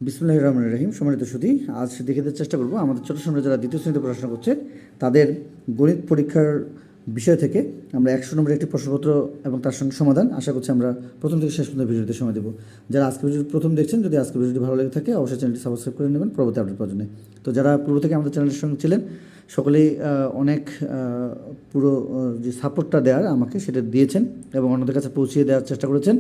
বিসমিল্লাহির রহমানির রহিম। সম্মানিত সুধী, আজ দেখে দেওয়ার চেষ্টা করব আমাদের ছোটো সময় যারা দ্বিতীয় শ্রেণীতে পড়াশোনা করছে তাদের গণিত পরীক্ষার বিষয় থেকে আমরা 100 নম্বরের একটি প্রশ্নপত্র এবং তার সঙ্গে সমাধান আশা করছি আমরা প্রথম থেকে শেষ পর্যন্ত ভিডিওতে সময় দেবো। যারা আজকে ভিডিও প্রথম দেখছেন, যদি আজকে ভিডিওটি ভালো লেগে থাকে অবশ্যই চ্যানেলটি সাবস্ক্রাইব করে নেবেন পরবর্তী আপডেট পাওয়ার জন্য। তো যারা পূর্ব থেকে আমাদের চ্যানেলের সঙ্গে ছিলেন সকলেই অনেক পুরো যে সাপোর্টটা দেওয়ার আমাকে সেটা দিয়েছেন এবং অন্যদের কাছে পৌঁছিয়ে দেওয়ার চেষ্টা করেছেন।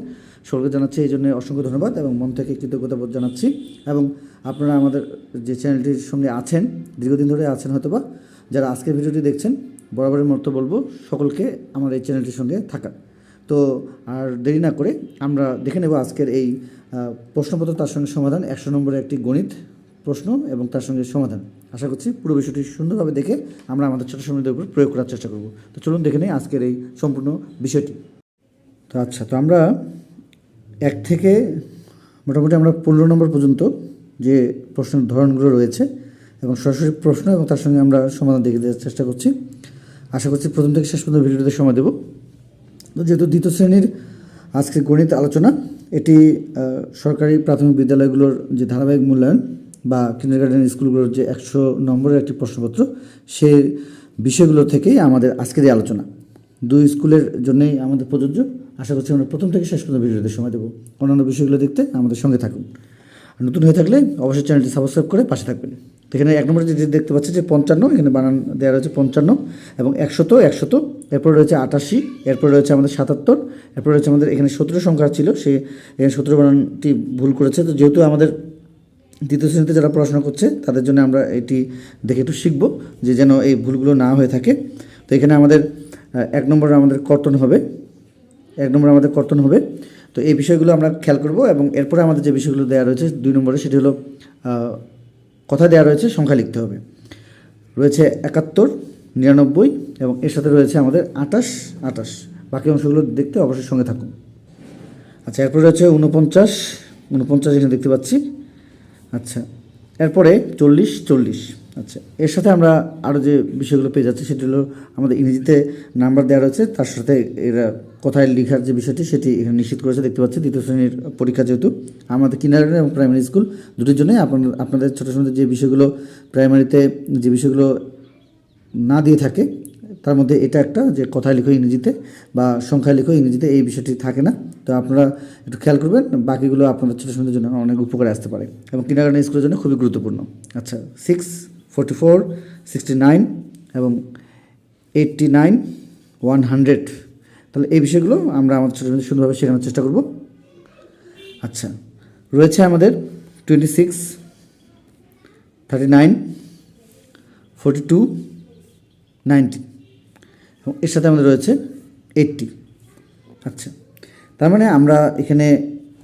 সকলকে জানাচ্ছি এই জন্য অসংখ্য ধন্যবাদ এবং মন থেকে কৃতজ্ঞতা বোধ জানাচ্ছি। এবং আপনারা আমাদের যে চ্যানেলটির সঙ্গে আছেন, দীর্ঘদিন ধরে আছেন হয়তোবা, যারা আজকের ভিডিওটি দেখছেন বরাবরের মতো বলবো সকলকে আমার এই চ্যানেলটির সঙ্গে থাকার। তো আর দেরি না করে আমরা দেখে নেব আজকের এই প্রশ্নপত্র তার সঙ্গে সমাধান, 100 নম্বরের একটি গণিত প্রশ্ন এবং তার সঙ্গে সমাধান। আশা করছি পুরো বিষয়টি সুন্দরভাবে দেখে আমরা আমাদের ছোটো সময়ের উপর প্রয়োগ করার চেষ্টা করব। তো চলুন দেখে নিই আজকের এই সম্পূর্ণ বিষয়টি। তো আচ্ছা, তো আমরা 1 থেকে মোটামুটি আমরা 15 নম্বর পর্যন্ত যে প্রশ্নের ধরনগুলো রয়েছে এবং সরাসরি প্রশ্ন এবং তার সঙ্গে আমরা সমাধান দেখে দেওয়ার চেষ্টা করছি। আশা করছি প্রথম থেকে শেষ পর্যন্ত ভিডিওতে সময় দেব। তো যেহেতু দ্বিতীয় শ্রেণীর আজকে গণিত আলোচনা, এটি সরকারি প্রাথমিক বিদ্যালয়গুলোর যে ধারাবাহিক মূল্যায়ন বা কিন্ডারগার্টেন স্কুলগুলোর যে 100 নম্বরের একটি প্রশ্নপত্র, সেই বিষয়গুলো থেকেই আমাদের আজকের এই আলোচনা। দুই স্কুলের জন্যই আমাদের প্রযোজ্য। আশা করছি আমরা প্রথম থেকে শেষ পর্যন্ত ভিডিওতে সময় দেবো। অন্যান্য বিষয়গুলো দেখতে আমাদের সঙ্গে থাকুন। নতুন হয়ে থাকলে অবশ্যই চ্যানেলটি সাবস্ক্রাইব করে পাশে থাকবেন। এখানে 1 নম্বরে যে দেখতে পাচ্ছি যে 55, এখানে বানান দেওয়া রয়েছে 55 এবং 100, এরপর রয়েছে 88, এরপর রয়েছে আমাদের 77, এরপর রয়েছে আমাদের এখানে 17 সংখ্যা ছিল, সে এখানে 17 বানানটি ভুল করেছে। তো যেহেতু আমাদের দ্বিতীয় শ্রেণীতে যারা পড়াশোনা করছে তাদের জন্য আমরা এটি দেখে একটু শিখব যে যেন এই ভুলগুলো না হয়ে থাকে। তো এখানে আমাদের 1 নম্বরে আমাদের কর্তন হবে, 1 নম্বরে আমাদের কর্তন হবে। তো এই বিষয়গুলো আমরা খেয়াল করব এবং এরপরে আমাদের যে বিষয়গুলো দেওয়া রয়েছে 2 নম্বরে, সেটি হলো কথা দেওয়া রয়েছে, সংখ্যা লিখতে হবে। রয়েছে 71, 99 এবং এর সাথে রয়েছে আমাদের 28। বাকি অংশগুলো দেখতে অবশ্যই সঙ্গে থাকুন। আচ্ছা, এরপরে রয়েছে 49 এখানে দেখতে পাচ্ছি। আচ্ছা, এরপরে 40। আচ্ছা, এর সাথে আমরা আরও যে বিষয়গুলো পেয়ে যাচ্ছি সেটি হলো আমাদের ইংরেজিতে নাম্বার দেওয়া রয়েছে, তার সাথে এরা কথায় লেখার যে বিষয়টি সেটি এখানে নিশ্চিত করেছে দেখতে পাচ্ছি। দ্বিতীয় শ্রেণীর পরীক্ষা যেহেতু আমাদের কিন্ডারগার্টেন এবং প্রাইমারি স্কুল দুটির জন্যই আপনাদের ছোটো সময় যে বিষয়গুলো প্রাইমারিতে যে বিষয়গুলো না দিয়ে থাকে তার মধ্যে এটা একটা, যে কথায় লিখো ইংরেজিতে বা সংখ্যায় লিখো ইংরেজিতে, এই বিষয়টি থাকে না। তো আপনারা একটু খেয়াল করবেন, বাকিগুলো আপনাদের ছোটো সময়ের জন্য অনেক উপকারে আসতে পারে এবং কিন্ডারগার্টেন স্কুলের জন্য খুবই গুরুত্বপূর্ণ। আচ্ছা, 6, 44, 69 এবং 89, 100, তাহলে এই বিষয়গুলো আমরা আমাদের ছোটো সময় সুন্দরভাবে শেখানোর চেষ্টা করব। আচ্ছা, রয়েছে আমাদের 26, 39, 42, 90 এবং এর সাথে আমাদের রয়েছে 80। আচ্ছা, তার মানে আমরা এখানে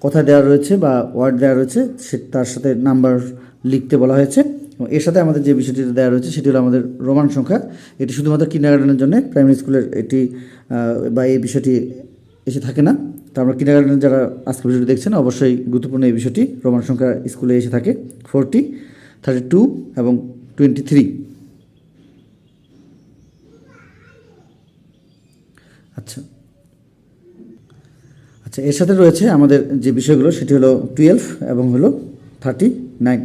কথা দেওয়া রয়েছে বা ওয়ার্ড দেওয়া রয়েছে, সে তার সাথে নাম্বার লিখতে বলা হয়েছে এবং এর সাথে আমাদের যে বিষয়টি দেওয়া রয়েছে সেটি হলো আমাদের রোমান সংখ্যা। এটি শুধুমাত্র কিন্ডারগার্টেনের জন্য, প্রাইমারি স্কুলের এটি বা এই বিষয়টি এসে থাকে না। তো আমরা কিন্ডারগার্টেনের যারা আজকে ভিডিওটি দেখছেন অবশ্যই গুরুত্বপূর্ণ এই বিষয়টি, রোমান সংখ্যা স্কুলে এসে থাকে 40, 32 এবং 23। আচ্ছা, এর সাথে রয়েছে আমাদের যে বিষয়গুলো সেটি হলো 12 এবং হলো 39।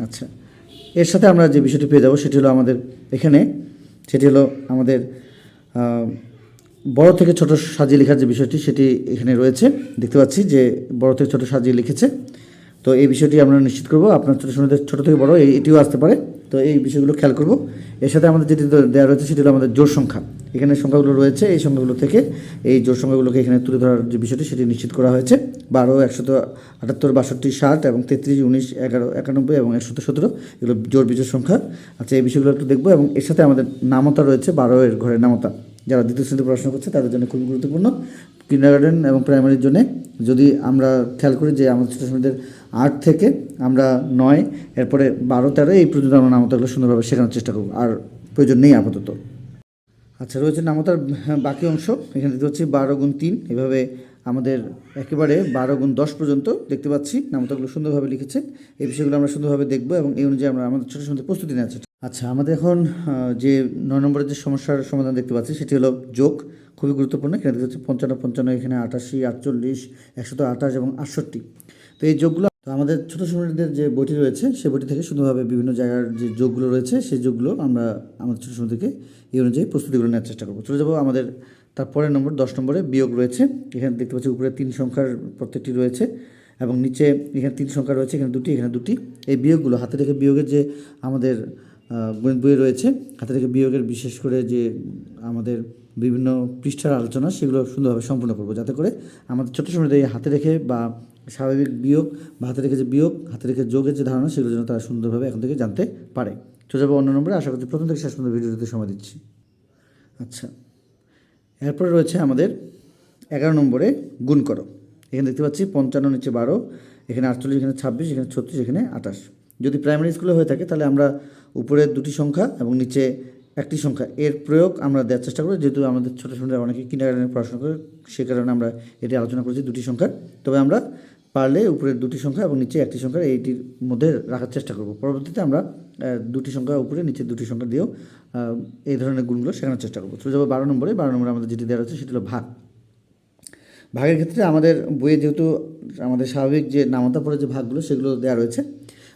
আচ্ছা, এর সাথে আমরা যে বিষয়টি পেয়ে যাব সেটি হলো আমাদের এখানে, সেটি হলো আমাদের বড় থেকে ছোট সাজিয়ে লেখার যে বিষয়টি সেটি এখানে রয়েছে দেখতে পাচ্ছি যে বড় থেকে ছোট সাজিয়ে লিখেছে। তো এই বিষয়টি আমরা নিশ্চিত করব, আপনার ছোটো থেকে বড় এটিও আসতে পারে। তো এই বিষয়গুলো খেয়াল করব। এর সাথে আমাদের যেটি দেওয়া রয়েছে সেটি হলো আমাদের জোড় সংখ্যা। এখানে সংখ্যাগুলো রয়েছে, এই সংখ্যাগুলো থেকে এই জোড় সংখ্যাগুলোকে এখানে তুলে ধরার যে বিষয়টি সেটি নিশ্চিত করা হয়েছে। 12, 178, 62, 60 এবং 33, 19, 11, 91 এবং 117 এগুলো জোড় বিজোড় সংখ্যা। আচ্ছা, এই বিষয়গুলো একটু দেখবো এবং এর সাথে আমাদের নামতা রয়েছে, 12 ঘরের নামতা। যারা দ্বিতীয় শ্রেণীতে পড়াশোনা করছে তাদের জন্য খুবই গুরুত্বপূর্ণ। কিন্ডারগার্টেন এবং প্রাইমারির জন্য যদি আমরা খেয়াল করি যে আমাদের ছোটো সময়দের 8 থেকে আমরা 9, এরপরে 12, 13 এই পর্যন্ত আমরা নামতাগুলো সুন্দরভাবে শেখানোর চেষ্টা করব, আর প্রয়োজন নেই আপাতত। আচ্ছা, রয়েছে নামতার বাকি অংশ। এখানে দেখতে পাচ্ছি 12 গুণ 3, এভাবে আমাদের একেবারে 12 গুণ 10 পর্যন্ত দেখতে পাচ্ছি নামতাগুলো সুন্দরভাবে লিখেছে। এই বিষয়গুলো আমরা সুন্দরভাবে দেখব এবং এই অনুযায়ী আমরা আমাদের ছোটো সময় প্রস্তুতি নেওয়া আছে। আচ্ছা, আমাদের এখন যে 9 নম্বরের যে সমস্যার সমাধান দেখতে পাচ্ছি সেটি হলো যোগ, খুবই গুরুত্বপূর্ণ। এখানে দেখতে পাচ্ছি 55, এখানে 88, 48, 128 এবং 68। তো এই যোগগুলো তো আমাদের ছোটো শ্রমিকদের যে বইটি রয়েছে সেই বইটি থেকে সুন্দরভাবে বিভিন্ন জায়গার যে যোগগুলো রয়েছে সেই যোগগুলো আমরা আমাদের ছোটো শ্রমিক থেকে এই অনুযায়ী প্রস্তুতিগুলো নেওয়ার চেষ্টা করবো। চলে যাবো আমাদের তারপরের নম্বর 10 নম্বরে বিয়োগ রয়েছে। এখানে দেখতে পাচ্ছি উপরে 3 সংখ্যার প্রত্যেকটি রয়েছে এবং নিচে এখানে 3 সংখ্যা রয়েছে, এখানে দুটি, এখানে দুটি। এই বিয়োগগুলো হাতে রেখে বিয়োগের যে আমাদের গণিত বইয়ে রয়েছে, হাতে রেখে বিয়োগের বিশেষ করে যে আমাদের বিভিন্ন পৃষ্ঠার আলোচনা সেগুলো সুন্দরভাবে সম্পূর্ণ করবো, যাতে করে আমাদের ছোটো সময় এই হাতে রেখে বা স্বাভাবিক বিয়োগ বা হাতে রেখে যে বিয়োগ, হাতে রেখে যোগের যে ধারণা সেগুলো যেন তারা সুন্দরভাবে এখন থেকে জানতে পারে। চলে যাবো অন্য নম্বরে। আশা করছি প্রথম থেকে শেষ পর্যন্ত ভিডিওতে সময় দিচ্ছি। আচ্ছা, এরপরে রয়েছে আমাদের 11 নম্বরে গুণ করো। এখানে দেখতে পাচ্ছি 55 নিচে 12, এখানে 48, এখানে 26, এখানে 36, এখানে 28। যদি প্রাইমারি স্কুলে হয়ে থাকে তাহলে আমরা উপরে দুটি সংখ্যা এবং নিচে একটি সংখ্যা এর প্রয়োগ আমরা দেওয়ার চেষ্টা করি, যেহেতু আমাদের ছোটো ছোটো অনেকে কিন্ডারগার্টেনে পড়াশোনা করে, সে কারণে আমরা এটি আলোচনা করেছি দুটি সংখ্যার। তবে আমরা পারলে উপরের দুটি সংখ্যা এবং নিচে একটি সংখ্যা এইটির মধ্যে রাখার চেষ্টা করব। পরবর্তীতে আমরা দুটি সংখ্যা উপরে নিচে দুটি সংখ্যা দিয়েও এই ধরনের গুণগুলো শেখানোর চেষ্টা করবো। চলে যাবো 12 নম্বরে। 12 নম্বরে আমাদের যেটি দেওয়া রয়েছে সেটি হলো ভাগ। ভাগের ক্ষেত্রে আমাদের বইয়ে যেহেতু আমাদের স্বাভাবিক যে নামতা পড়ে যে ভাগগুলো সেগুলো দেওয়া রয়েছে,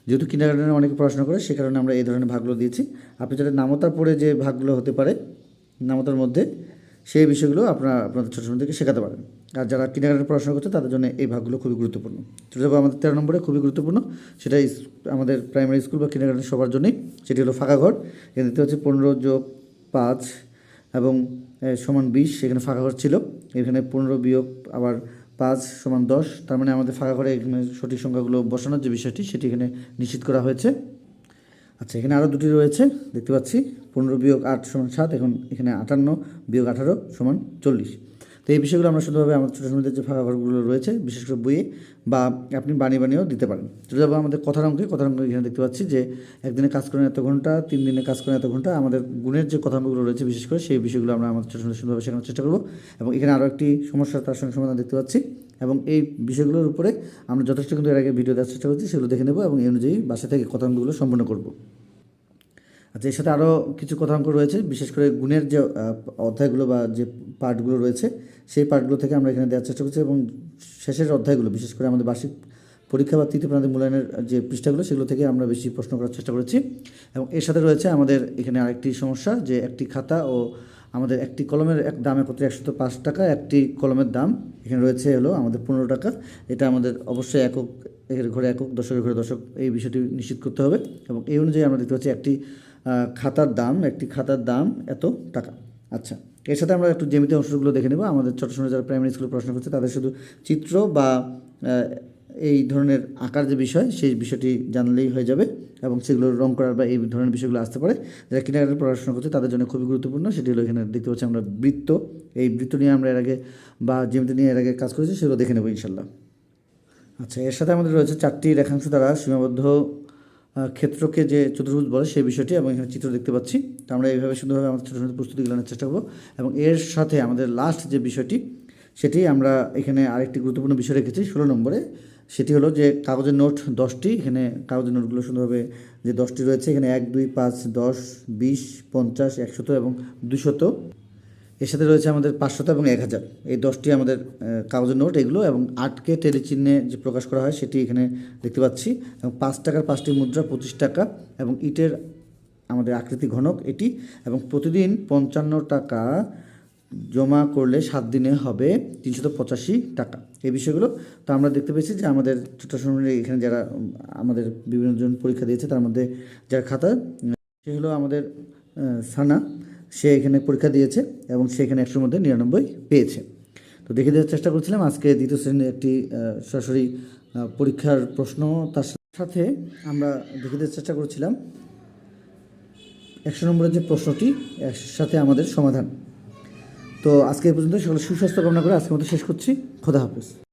যেহেতু কিন্ডারগার্টেনে অনেকে পড়াশোনা করে সে কারণে আমরা এই ধরনের ভাগগুলো দিয়েছি। আপনি যারা নামতা পড়ে যে ভাগগুলো হতে পারে নামতার মধ্যে, সেই বিষয়গুলো আপনাদের ছোটো সময় থেকে শেখাতে পারেন। আর যারা কিন্ডারগার্টেনে পড়াশোনা করছে তাদের জন্য এই ভাগগুলো খুবই গুরুত্বপূর্ণ। চলে যাবো আমাদের 13 নম্বরে, খুবই গুরুত্বপূর্ণ। সেটা আমাদের প্রাইমারি স্কুল বা কিন্ডারগার্টেন সবার জন্যই। সেটি হলো ফাঁকা ঘর। এখানে দেখতে হচ্ছে 15 + 5 এবং সমান 20, এখানে ফাঁকা ঘর ছিল। এখানে 15 বিয়োগ আবার 5 সমান 10, তার মানে আমাদের ফাঁকা ঘরে এখানে সঠিক সংখ্যাগুলো বসানোর যে বিষয়টি সেটি এখানে নিশ্চিত করা হয়েছে। আচ্ছা, এখানে আরও দুটি রয়েছে দেখতে পাচ্ছি, 15 বিয়োগ 8 সমান 7, এখন এখানে 58 বিয়োগ 18 সমান 40। তো এই বিষয়গুলো আমরা সুন্দরভাবে আমাদের ছোটো সময়ের যে ফাঁকা ঘরগুলো রয়েছে বিশেষ করে বইয়ে বা আপনি বানিয়েও দিতে পারেন। চলে যাবো আমাদের কথার অঙ্কে। কথার অঙ্ক এখানে দেখতে পাচ্ছি যে একদিনে কাজ করেন এত ঘন্টা, 3 দিনে কাজ করেন এত ঘন্টা। আমাদের গুণের যে কথাগুলো রয়েছে বিশেষ করে সেই বিষয়গুলো আমরা আমাদের ছোটো সময় সুন্দরভাবে শেখানোর চেষ্টা করবো। এবং এখানে আরও একটি সমস্যা তার সঙ্গে সমাধান দেখতে পাচ্ছি, এবং এই বিষয়গুলোর উপরে আমরা যথেষ্ট কিন্তু এর আগে ভিডিও দেওয়ার চেষ্টা করছি, সেগুলো দেখে নেবো এবং এই অনুযায়ী বাসা থেকে কথা অঙ্কগুলো সম্পূর্ণ করবো। আচ্ছা, এর সাথে আরও কিছু কথা অঙ্ক রয়েছে, বিশেষ করে গুণের যে অধ্যায়গুলো বা যে পার্টগুলো রয়েছে সেই পার্টগুলো থেকে আমরা এখানে দেওয়ার চেষ্টা করছি। এবং শেষের অধ্যায়গুলো বিশেষ করে আমাদের বার্ষিক পরীক্ষা বা তৃতীয় প্রান্তিক মূল্যায়নের যে পৃষ্ঠাগুলো সেগুলো থেকে আমরা বেশি প্রশ্ন করার চেষ্টা করেছি। এবং এর সাথে রয়েছে আমাদের এখানে আরেকটি সমস্যা, যে একটি খাতা ও আমাদের একটি কলমের দাম একত্রে 105 টাকা। একটি কলমের দাম এখানে রয়েছে হলো আমাদের 15 টাকা। এটা আমাদের অবশ্যই একক, এর ঘরে একক, দশকের ঘরে দশক, এই বিষয়টি নিশ্চিত করতে হবে। এবং এই অনুযায়ী আমরা দেখতে পাচ্ছি একটি খাতার দাম এত টাকা। আচ্ছা, এর সাথে আমরা একটু জ্যামিতি অংশগুলো দেখে নেব। আমাদের ছোটো সময় যারা প্রাইমারি স্কুলে পড়াশোনা করছে তাদের শুধু চিত্র বা এই ধরনের আঁকার যে বিষয় সেই বিষয়টি জানলেই হয়ে যাবে, এবং সেগুলো রং করার বা এই ধরনের বিষয়গুলো আসতে পারে। যারা কিন্ডারগার্টেনে পড়াশোনা করছে তাদের জন্য খুবই গুরুত্বপূর্ণ। সেটি হলো এখানে দেখতে পাচ্ছি আমরা বৃত্ত। এই বৃত্ত নিয়ে আমরা এর আগে বা জ্যামিতি নিয়ে এর আগে কাজ করেছি, সেগুলো দেখে নেব ইনশাল্লাহ। আচ্ছা, এর সাথে আমাদের রয়েছে 4টি রেখাংশ দ্বারা সীমাবদ্ধ ক্ষেত্রকে যে চতুর্ভুজ বলে সেই বিষয়টি, এবং এখানে চিত্র দেখতে পাচ্ছি। তো আমরা এইভাবে সুন্দরভাবে আমাদের ছোটো ছোটো প্রস্তুতি নেওয়ার চেষ্টা করবো। এবং এর সাথে আমাদের লাস্ট যে বিষয়টি সেটি আমরা এখানে আরেকটি গুরুত্বপূর্ণ বিষয় রেখেছি 16 নম্বরে। সেটি হলো যে কাগজের নোট 10টি। এখানে কাগজের নোটগুলো সুন্দরভাবে যে 10টি রয়েছে, এখানে 1, 2, 5, 10, 20, 50, 100 এবং 200। এর সাথে রয়েছে আমাদের 500 এবং 1000। এই 10টি আমাদের কাগজের নোট এগুলো। এবং 8কে টেলি চিহ্নে যে প্রকাশ করা হয় সেটি এখানে দেখতে পাচ্ছি। এবং 5 টাকার 5টি মুদ্রা 25 টাকা, এবং ইটের আমাদের আকৃতি ঘনক এটি। এবং প্রতিদিন 55 টাকা জমা করলে 7 দিনে হবে 385 টাকা। এই বিষয়গুলো তো আমরা দেখতে পেয়েছি যে আমাদের ছোটো সময় এখানে যারা আমাদের বিভিন্ন জন পরীক্ষা দিয়েছে তার মধ্যে যার খাতা সে হলো আমাদের সানা, সে এখানে পরীক্ষা দিয়েছে এবং সে এখানে 100-র মধ্যে 99 পেয়েছে। তো দেখে দেওয়ার চেষ্টা করছিলাম আজকে দ্বিতীয় শ্রেণীর একটি সরাসরি পরীক্ষার প্রশ্ন, তার সাথে আমরা দেখে দেওয়ার চেষ্টা করছিলাম 100 নম্বরের যে প্রশ্নটি এর সাথে আমাদের সমাধান। তো আজকে এই পর্যন্ত সকলে সুস্বাস্থ্য কামনা করে আজকের মতো শেষ করছি। খোদা হাফেজ।